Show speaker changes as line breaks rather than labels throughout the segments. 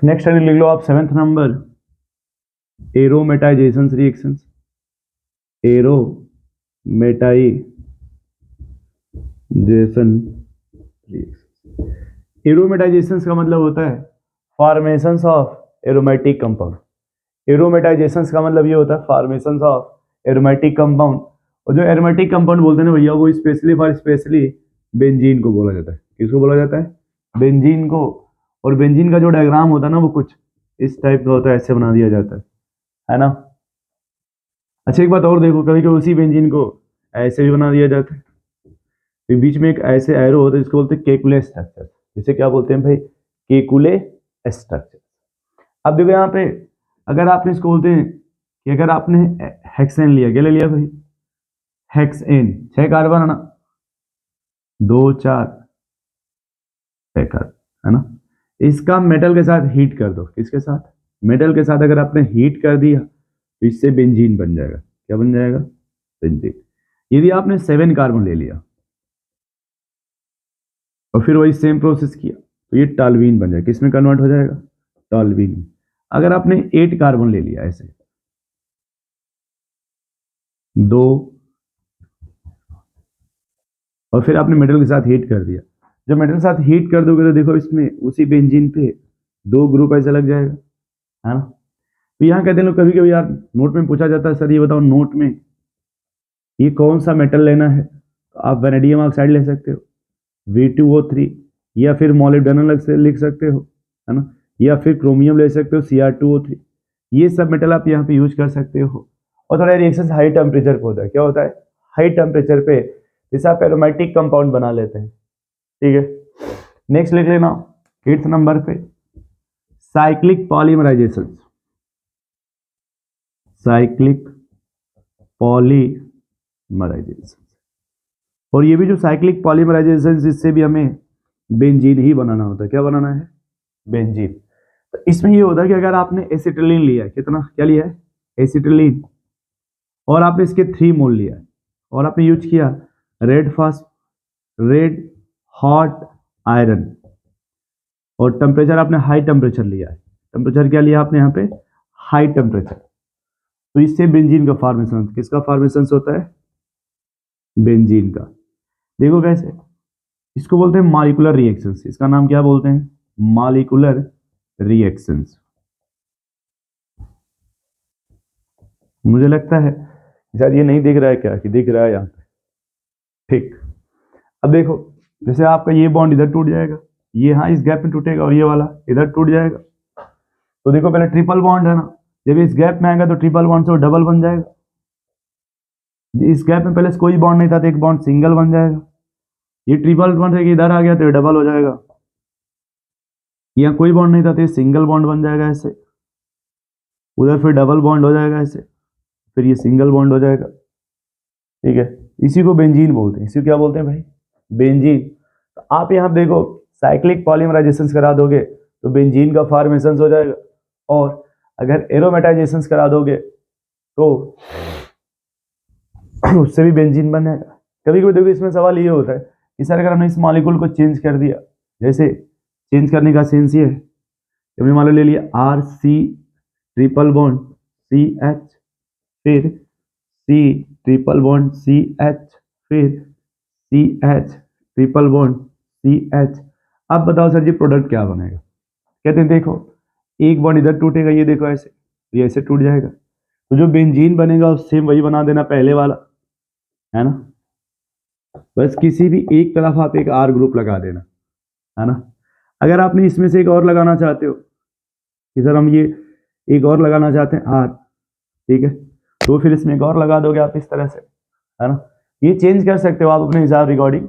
Next लिख लो आप 7th number, aromatisation reactions. Aromatisation reactions. Aromatisation का मतलब होता है formations of aromatic compound. Aromatisation का मतलब ये होता है फॉर्मेशंस ऑफ एरोमेटिक कंपाउंड। और जो एरोमेटिक कंपाउंड बोलते हैं ना भैया, वो स्पेशली बेंजीन को बोला जाता है। किसको बोला जाता है? बेंजीन को। और बेंजीन का जो डायग्राम होता है ना, वो कुछ इस टाइप का होता है, ऐसे बना दिया जाता है ना। अच्छा एक बात और देखो, कभी कभी उसी बेंजीन को ऐसे भी बना दिया जाता है। तो बीच में एक ऐसे एरो होता है जिसको बोलते हैं केकुले स्ट्रक्चर। जिसे क्या बोलते हैं भाई? Kekule structure. अब देखो यहाँ पे, अगर आपने इसको बोलते हैं कि अगर आपने हेक्सेन लिया, क्या ले लिया भाई? हेक्सेन, 6 कार्बन है ना, 2 4 6 कार्बन है ना। इसका मेटल के साथ हीट कर दो। किसके साथ? मेटल के साथ अगर आपने हीट कर दिया तो इससे बेंजीन बन जाएगा। क्या बन जाएगा? बेंजीन। यदि आपने 7 कार्बन ले लिया और फिर वही सेम प्रोसेस किया तो ये टॉल्यूइन बन जाएगा। किसमें कन्वर्ट हो जाएगा? टॉल्यूइन में। अगर आपने 8 कार्बन ले लिया ऐसे, 2, और फिर आपने मेटल के साथ हीट कर दिया। जब मेटल के साथ हीट कर दोगे तो देखो इसमें उसी बेंजीन पे 2 ग्रुप ऐसे लग जाएगा, है ना। तो यहाँ कहते हैं लोग, कभी कभी यार नोट में पूछा जाता है, सर ये बताओ नोट में ये कौन सा मेटल लेना है। तो आप वेनेडियम ऑक्साइड ले सकते हो, V2O3, या फिर मोलिब्डेनम लिख सकते हो, है ना, या फिर क्रोमियम ले सकते हो, Cr2O3। ये सब मेटल आप यहाँ पे यूज कर सकते हो। और थोड़ा रिएक्शन हाई टेम्परेचर पे होता है। क्या होता है? हाई टेम्परेचर पे जैसे आप एरोमेटिक कंपाउंड बना लेते हैं। ठीक है, नेक्स्ट लिख लेना 8th नंबर पे, साइक्लिक पॉलीमराइजेशन। Cyclic polymerization. और ये भी जो साइक्लिक पॉलीमराइजेशन, इससे भी हमें बेंजीन ही बनाना होता है। क्या बनाना है? बेंजीन। तो इसमें ये होता है कि अगर आपने एसिटिलीन लिया है, कितना क्या लिया है? एसिटिलीन, और आपने इसके 3 मोल लिया है, और आपने यूज किया रेड हॉट आयरन, और टेम्परेचर आपने हाई टेम्परेचर लिया है। टेम्परेचर क्या लिया आपने यहाँ पे? High temperature. तो इससे बेंजीन का फॉर्मेशन, किसका फॉर्मेशन होता है? बेंजीन का। देखो कैसे, इसको बोलते हैं मॉलिक्यूलर रिएक्शंस। इसका नाम क्या बोलते हैं? Molecular reactions. मुझे लगता है शायद ये नहीं दिख रहा है, क्या कि दिख रहा है यहाँ पे? ठीक। अब देखो, जैसे आपका ये बॉन्ड इधर टूट जाएगा, ये हाँ इस गैप में टूटेगा, और ये वाला इधर टूट जाएगा। तो देखो पहले ट्रिपल बॉन्ड है ना, जब इस गैप में आएगा तो ट्रिपल बॉन्ड से वो डबल बन जाएगा। इस गैप में पहले कोई बॉन्ड नहीं था तो एक बॉन्ड सिंगल बन जाएगा। ये ट्रिपल बॉन्ड से इधर आ गया तो ये डबल हो जाएगा। यहाँ कोई बॉन्ड नहीं था तो ये सिंगल बॉन्ड बन जाएगा ऐसे, उधर फिर डबल बॉन्ड हो जाएगा ऐसे, फिर ये सिंगल बॉन्ड हो जाएगा। ठीक है, इसी को बेंजीन बोलते हैं। इसी को क्या बोलते हैं भाई? बेंजीन। तो आप यहाँ देखो, साइक्लिक पॉलीमराइजेशन करा दोगे तो बेंजीन का फॉर्मेशन हो जाएगा, और अगर एरोमेटाइजेशन करा दोगे तो उससे भी बेंजीन बन जाएगा। कभी कभी देखो इसमें सवाल ये होता है कि सर अगर हमने इस मॉलिक्यूल को चेंज कर दिया, जैसे चेंज करने का सेंस ये है, हमने मान लो ले लिया RC ट्रिपल बॉन्ड CH, फिर C ट्रिपल बॉन्ड CH, फिर CH ट्रिपल बॉन्ड CH। अब बताओ सर जी प्रोडक्ट क्या बनेगा? कहते हैं देखो, एक बॉन्ड इधर टूटेगा, ये देखो ऐसे, ये ऐसे टूट जाएगा। तो जो बेंजीन बनेगा सेम वही बना देना पहले वाला, है ना। बस किसी भी एक तरफ आप एक R ग्रुप लगा देना, है ना। अगर आपने इसमें से एक और लगाना चाहते हो कि सर हम ये एक और लगाना चाहते हैं R, ठीक है, तो फिर इसमें एक और लगा दोगे आप इस तरह से, है ना। ये चेंज कर सकते हो आप अपने हिसाब रिकॉर्डिंग।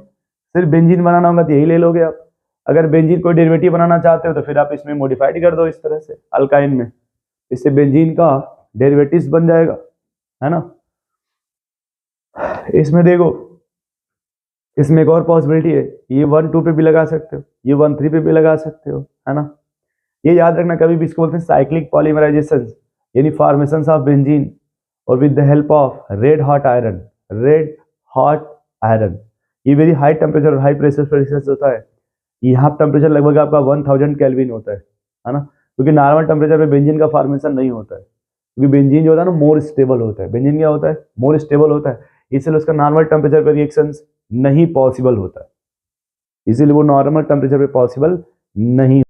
सिर्फ बेंजीन बनाना होगा तो यही ले लोगे आप। अगर बेंजीन कोई डेरिवेटिव बनाना चाहते हो तो फिर आप इसमें मॉडिफाइड कर दो इस तरह से अल्काइन में, इससे बेंजीन का डेरिवेटिव्स बन जाएगा, है ना। इसमें देखो, इसमें एक और पॉसिबिलिटी है, ये 1 2 पे भी लगा सकते हो, ये 1 3 पे भी लगा सकते हो, है ना। ये याद रखना, कभी भी इसको बोलते हैं साइक्लिक पॉलीमराइजेशन, यानी फॉर्मेशन ऑफ बेंजीन और with the help of red hot iron. Red hot iron ये वेरी हाई टेम्परेचर और हाई प्रेशर होता है। यहाँ टेम्परेचर लगभग आपका 1000 केल्विन होता है ना। क्योंकि नॉर्मल टेम्परेचर पे बेंजीन का फॉर्मेशन नहीं होता है, क्योंकि बेंजीन जो होता है ना मोर स्टेबल होता है। बेंजीन क्या होता है? मोर स्टेबल होता है, इसलिए उसका नॉर्मल टेम्परेचर पे रिएक्शंस नहीं पॉसिबल होता है, इसीलिए वो नॉर्मल टेम्परेचर पे पॉसिबल नहीं